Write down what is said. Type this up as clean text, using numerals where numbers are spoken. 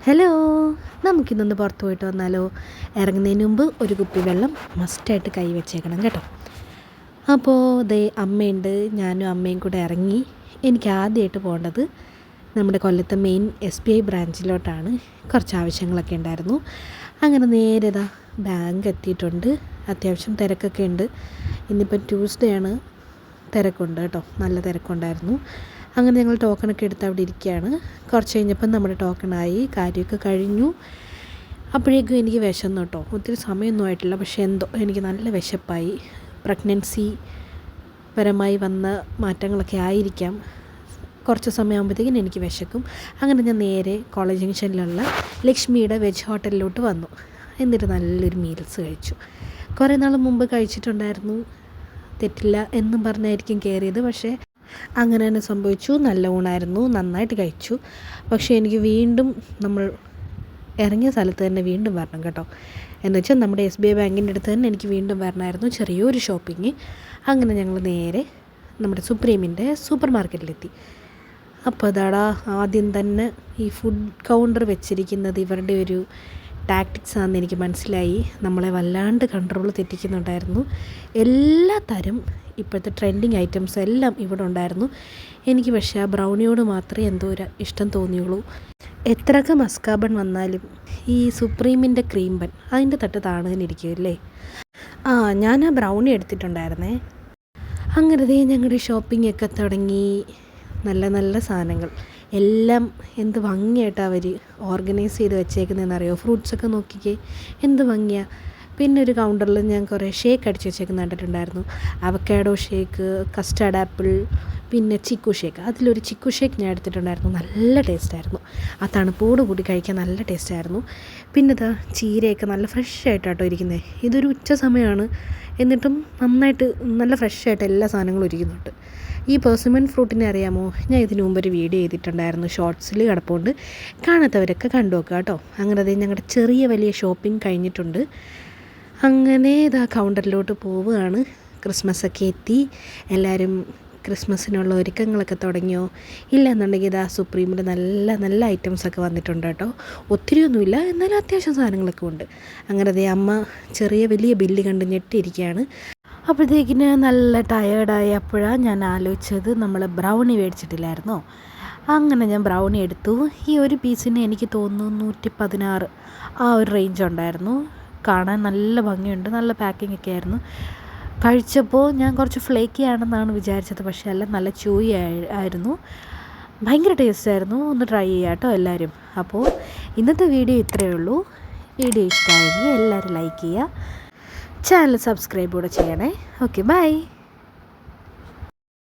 Hello, നമുക്കിന്നൊന്ന് പുറത്ത് പോയിട്ട് വന്നാലോ? ഇറങ്ങുന്നതിന് മുമ്പ് ഒരു കുപ്പി വെള്ളം മസ്റ്റായിട്ട് കൈ വെച്ചേക്കണം കേട്ടോ. അപ്പോൾ ദേ അമ്മയുണ്ട്, ഞാനും അമ്മയും കൂടെ ഇറങ്ങി. എനിക്ക് ആദ്യമായിട്ട് പോകേണ്ടത് നമ്മുടെ കൊല്ലത്തെ മെയിൻ SBI ബ്രാഞ്ചിലോട്ടാണ്. കുറച്ച് ആവശ്യങ്ങളൊക്കെ ഉണ്ടായിരുന്നു. അങ്ങനെ നേരെ ബാങ്ക് എത്തിയിട്ടുണ്ട്. അത്യാവശ്യം തിരക്കൊക്കെ ഉണ്ട്. ഇന്നിപ്പം ട്യൂസ്ഡേ ആണ്, തിരക്കുണ്ട് കേട്ടോ, നല്ല തിരക്കുണ്ടായിരുന്നു. അങ്ങനെ ഞങ്ങൾ ടോക്കണൊക്കെ എടുത്ത് അവിടെ ഇരിക്കുകയാണ്. കുറച്ച് കഴിഞ്ഞപ്പം നമ്മുടെ ടോക്കണായി, കാര്യമൊക്കെ കഴിഞ്ഞു. അപ്പോഴേക്കും എനിക്ക് വിശന്നു കേട്ടോ. ഒത്തിരി സമയമൊന്നും ആയിട്ടില്ല, പക്ഷേ എന്തോ എനിക്ക് നല്ല വിശപ്പായി. പ്രഗ്നൻസി പരമായി വന്ന മാറ്റങ്ങളൊക്കെ ആയിരിക്കാം. കുറച്ച് സമയമാകുമ്പോഴത്തേക്കും എനിക്ക് വിശക്കും. അങ്ങനെ ഞാൻ നേരെ കോളേജ് ജംഗ്ഷനിലുള്ള ലക്ഷ്മിയുടെ വെജ് ഹോട്ടലിലോട്ട് വന്നു. എന്നിട്ട് നല്ലൊരു മീൽസ് കഴിച്ചു. കുറേ നാൾ മുമ്പ് കഴിച്ചിട്ടുണ്ടായിരുന്നു, തെറ്റില്ല എന്നും പറഞ്ഞായിരിക്കും കയറിയത്. പക്ഷേ അങ്ങനെ തന്നെ സംഭവിച്ചു. നല്ല ഊണായിരുന്നു, നന്നായിട്ട് കഴിച്ചു. പക്ഷേ എനിക്ക് വീണ്ടും നമ്മൾ ഇറങ്ങിയ സ്ഥലത്ത് തന്നെ വീണ്ടും വരണം കേട്ടോ. എന്ന് വെച്ചാൽ നമ്മുടെ SBI ബാങ്കിൻ്റെ അടുത്ത് തന്നെ എനിക്ക് വീണ്ടും വരണമായിരുന്നു, ചെറിയൊരു ഷോപ്പിങ്. അങ്ങനെ ഞങ്ങൾ നേരെ നമ്മുടെ സുപ്രീമിൻ്റെ സൂപ്പർ മാർക്കറ്റിലെത്തി. അപ്പോൾ അതാടാ ആദ്യം തന്നെ ഈ ഫുഡ് കൗണ്ടർ വെച്ചിരിക്കുന്നത് ഇവരുടെ ഒരു ടാക്ടിക്സ് ആണെന്ന് എനിക്ക് മനസ്സിലായി. നമ്മളെ വല്ലാണ്ട് കൺട്രോൾ തെറ്റിക്കുന്നുണ്ടായിരുന്നു. എല്ലാ തരം ഇപ്പോഴത്തെ ട്രെൻഡിങ് ഐറ്റംസ് എല്ലാം ഇവിടെ ഉണ്ടായിരുന്നു. എനിക്ക് പക്ഷേ ആ ബ്രൗണിയോട് മാത്രമേ എന്തോ ഒരു ഇഷ്ടം തോന്നിയുള്ളൂ. എത്രയൊക്കെ മസ്കാബൺ വന്നാലും ഈ സുപ്രീമിൻ്റെ ക്രീം ബൺ അതിൻ്റെ തട്ട് താണുന്നിരിക്കുമല്ലേ. ഞാൻ ആ ബ്രൗണി എടുത്തിട്ടുണ്ടായിരുന്നേ. അങ്ങനെ ഞങ്ങളുടെ ഷോപ്പിംഗ് ഒക്കെ തുടങ്ങി. നല്ല നല്ല സാധനങ്ങൾ എല്ലാം എന്ത് ഭംഗിയായിട്ടാണ് അവർ ഓർഗനൈസ് ചെയ്ത് വെച്ചേക്കുന്നതെന്നറിയോ. ഫ്രൂട്ട്സൊക്കെ നോക്കിക്കേ, എന്ത് ഭംഗിയാണ്. പിന്നെ ഒരു കൗണ്ടറിൽ ഞാൻ കുറേ ഷേക്ക് അടിച്ച് വെച്ചേക്കുന്ന കണ്ടിട്ടുണ്ടായിരുന്നു. അവക്കാഡോ ഷേക്ക്, കസ്റ്റാർഡ് ആപ്പിൾ, പിന്നെ ചിക്കു ഷേക്ക്. അതിലൊരു ചിക്കു ഷേക്ക് ഞാൻ എടുത്തിട്ടുണ്ടായിരുന്നു, നല്ല ടേസ്റ്റായിരുന്നു. ആ തണുപ്പോട് കൂടി കഴിക്കാൻ നല്ല ടേസ്റ്റായിരുന്നു. പിന്നെ ചീരയൊക്കെ നല്ല ഫ്രഷ് ആയിട്ടാട്ടോ ഇരിക്കുന്നത്. ഇതൊരു ഉച്ച സമയമാണ്, എന്നിട്ടും നന്നായിട്ട് നല്ല ഫ്രഷായിട്ട് എല്ലാ സാധനങ്ങളും ഇരിക്കുന്നുണ്ട്. ഈ പെർസിമൺ ഫ്രൂട്ടിനെ അറിയാമോ? ഞാൻ ഇതിനു മുമ്പ് ഒരു വീഡിയോ ചെയ്തിട്ടുണ്ടായിരുന്നു, ഷോർട്സിൽ കിടപ്പുണ്ട്. കാണാത്തവരൊക്കെ കണ്ടു നോക്കുക കേട്ടോ. അങ്ങനെ ഞങ്ങളുടെ ചെറിയ വലിയ ഷോപ്പിംഗ് കഴിഞ്ഞിട്ടുണ്ട്. അങ്ങനെ കൗണ്ടറിലോട്ട് പോവുകയാണ്. ക്രിസ്മസൊക്കെ എത്തി, എല്ലാവരും ക്രിസ്മസിനുള്ള ഒരുക്കങ്ങളൊക്കെ തുടങ്ങിയോ? ഇല്ല എന്നുണ്ടെങ്കിൽ സുപ്രീമിൽ നല്ല നല്ല ഐറ്റംസൊക്കെ വന്നിട്ടുണ്ട് കേട്ടോ. ഒത്തിരിയൊന്നുമില്ല, എന്നാലും അത്യാവശ്യം സാധനങ്ങളൊക്കെ ഉണ്ട്. അങ്ങനെ അമ്മ ചെറിയ വലിയ ബില്ല് കണ്ട് ഞെട്ടിയിരിക്കുകയാണ്. അപ്പോഴത്തേക്കിന് നല്ല ടയേർഡായി. അപ്പോഴാണ് ഞാൻ ആലോചിച്ചത്, നമ്മൾ ബ്രൗണി മേടിച്ചിട്ടില്ലായിരുന്നോ? അങ്ങനെ ഞാൻ ബ്രൗണി എടുത്തു. ഈ ഒരു പീസിന് എനിക്ക് തോന്നുന്നു 116 ആ ഒരു റേഞ്ച് ഉണ്ടായിരുന്നു. കാണാൻ നല്ല ഭംഗിയുണ്ട്, നല്ല പാക്കിംഗ് ഒക്കെ ആയിരുന്നു. കഴിച്ചപ്പോൾ ഞാൻ കുറച്ച് ഫ്ലേക്കി ആണെന്നാണ് വിചാരിച്ചത്, പക്ഷേ അല്ല, നല്ല ചൂയി ആയിരുന്നു. ഭയങ്കര ടേസ്റ്റായിരുന്നു. ഒന്ന് ട്രൈ ചെയ്യാം കേട്ടോ എല്ലാവരും. അപ്പോൾ ഇന്നത്തെ വീഡിയോ ഇത്രയേ ഉള്ളൂ. വീഡിയോ ഇഷ്ടമായെങ്കിൽ എല്ലാവരും ലൈക്ക് ചെയ്യുക, ചാനൽ സബ്സ്ക്രൈബ് കൂടെ ചെയ്യണേ. Okay, by.